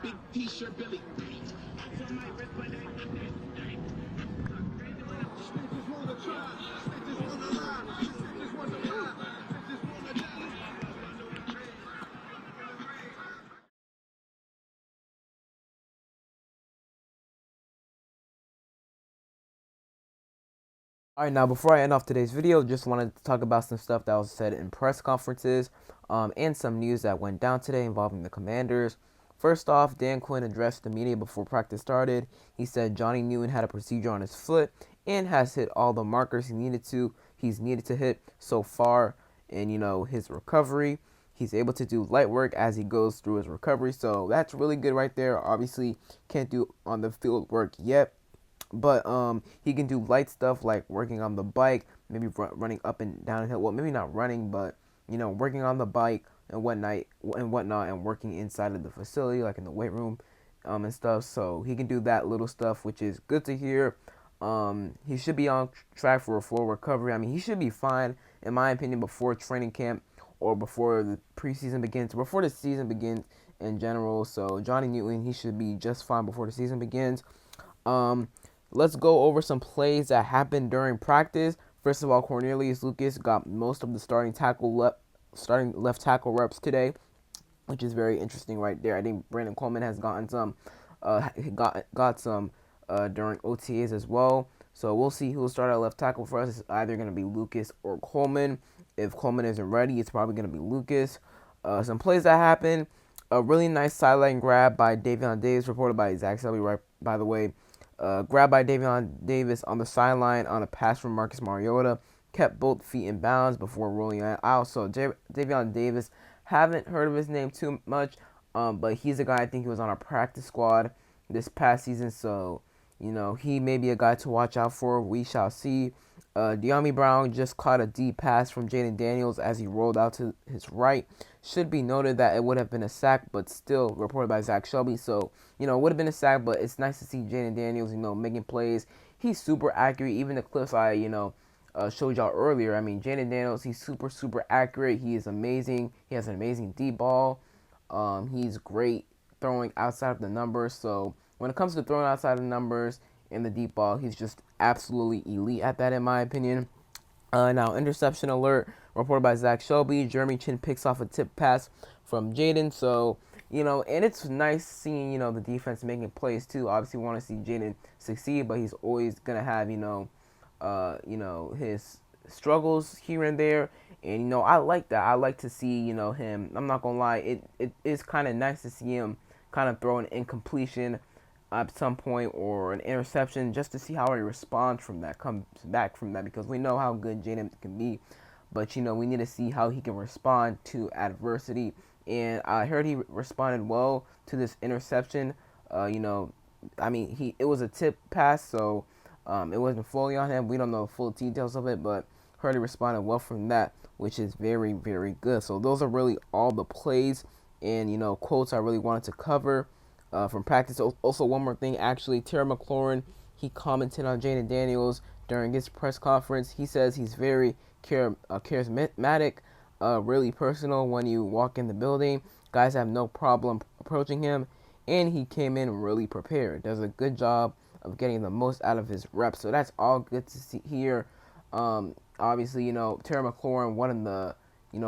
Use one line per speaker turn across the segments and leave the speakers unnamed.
Big t-shirt Billy.
Alright, now before I end off today's video, just wanted to talk about some stuff that was said in press conferences and some news that went down today involving the Commanders. First off, Dan Quinn addressed the media before practice started. He said Johnny Newton had a procedure on his foot and has hit all the markers he's needed to hit so far in, his recovery. He's able to do light work as he goes through his recovery, so that's really good right there. Obviously, can't do on the field work yet, but he can do light stuff like working on the bike, maybe running up and down a hill. Well, maybe not running, but working on the bike and whatnot, and working inside of the facility, like in the weight room, and stuff. So he can do that little stuff, which is good to hear. He should be on track for a full recovery. I mean, he should be fine, in my opinion, before training camp or before the preseason begins, before the season begins in general. So Johnny Newton, he should be just fine before the season begins. Let's go over some plays that happened during practice. First of all, Cornelius Lucas got most of the starting left tackle reps today, which is very interesting right there. I think Brandon Coleman has gotten some, got some during OTAs as well. So we'll see who will start at left tackle for us. It's either going to be Lucas or Coleman. If Coleman isn't ready, it's probably going to be Lucas. Some plays that happened. A really nice sideline grab by Davion Davis, reported by Zach Selby, right, by the way. Grab by Davion Davis on the sideline on a pass from Marcus Mariota. Kept both feet in bounds before rolling out. So Davion Davis, haven't heard of his name too much, but he's a guy I think he was on our practice squad this past season. So, he may be a guy to watch out for. We shall see. De'Ami Brown just caught a deep pass from Jaden Daniels as he rolled out to his right. Should be noted that it would have been a sack, but still reported by Zach Shelby. So, it would have been a sack, but it's nice to see Jaden Daniels, making plays. He's super accurate. Even the clips I, showed y'all earlier. I mean, Jaden Daniels, he's super, super accurate. He is amazing. He has an amazing deep ball. He's great throwing outside of the numbers. So, when it comes to throwing outside of the numbers and the deep ball, he's just absolutely elite at that, in my opinion. Now, interception alert reported by Zach Shelby. Jeremy Chin picks off a tip pass from Jaden. So, and it's nice seeing, the defense making plays too. Obviously, we want to see Jaden succeed, but he's always going to have, his struggles here and there. And, I like that. I like to see, him. I'm not going to lie. It is kind of nice to see him kind of throw an incompletion at some point or an interception just to see how he responds from that, comes back from that, because we know how good Jaden can be. But, we need to see how he can respond to adversity. And I heard he responded well to this interception. It was a tip pass, so it wasn't fully on him. We don't know the full details of it, but heard he responded well from that, which is very, very good. So those are really all the plays and, quotes I really wanted to cover from practice. Also, one more thing, actually, Terry McLaurin, he commented on Jaden Daniels during his press conference. He says he's very charismatic, really personal when you walk in the building. Guys have no problem approaching him, and he came in really prepared. Does a good job of getting the most out of his reps. So that's all good to see here. Obviously, Terry McLaurin, one of the,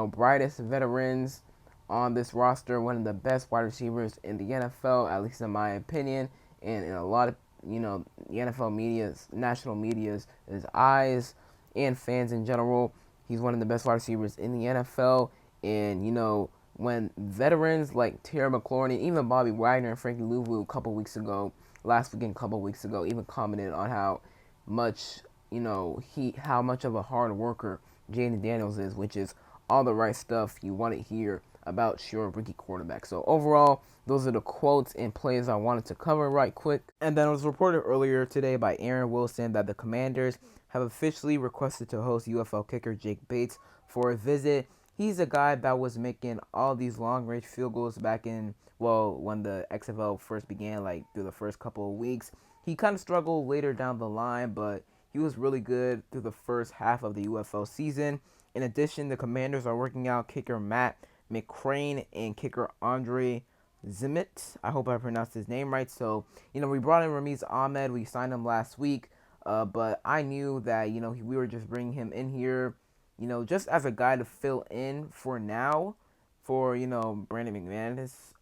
brightest veterans on this roster, one of the best wide receivers in the NFL, at least in my opinion, and in a lot of, the NFL media's, national media's eyes and fans in general. He's one of the best wide receivers in the NFL, and, when veterans like Terry McLaurin and even Bobby Wagner and Frankie Louvu a couple weeks ago, even commented on how much, how much of a hard worker Jaden Daniels is, which is all the right stuff you want to hear about your rookie quarterback. So overall, those are the quotes and plays I wanted to cover right quick. And then it was reported earlier today by Aaron Wilson that the Commanders have officially requested to host UFL kicker Jake Bates for a visit. He's a guy that was making all these long-range field goals back in, when the XFL first began, like through the first couple of weeks. He kind of struggled later down the line, but he was really good through the first half of the UFL season. In addition, the Commanders are working out kicker Matt McLaurin and kicker Andre Zimmett. I hope I pronounced his name right. So, we brought in Ramiz Ahmed. We signed him last week, but I knew that, we were just bringing him in here, just as a guy to fill in for now for, Brandon McManus.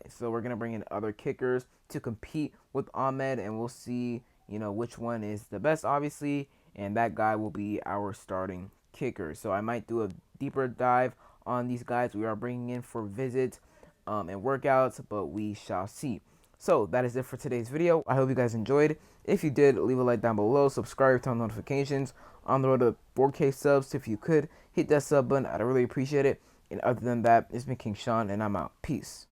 So we're going to bring in other kickers to compete with Ahmed, and we'll see, which one is the best, obviously, and that guy will be our starting kicker. So I might do a deeper dive on these guys we are bringing in for visits and workouts, but we shall see. So that is it for today's video. I hope you guys enjoyed. If you did, leave a like down below, subscribe, turn on notifications. On the road to 4K subs, so if you could hit that sub button, I'd really appreciate it. And other than that, it's been King Sean, and I'm out. Peace.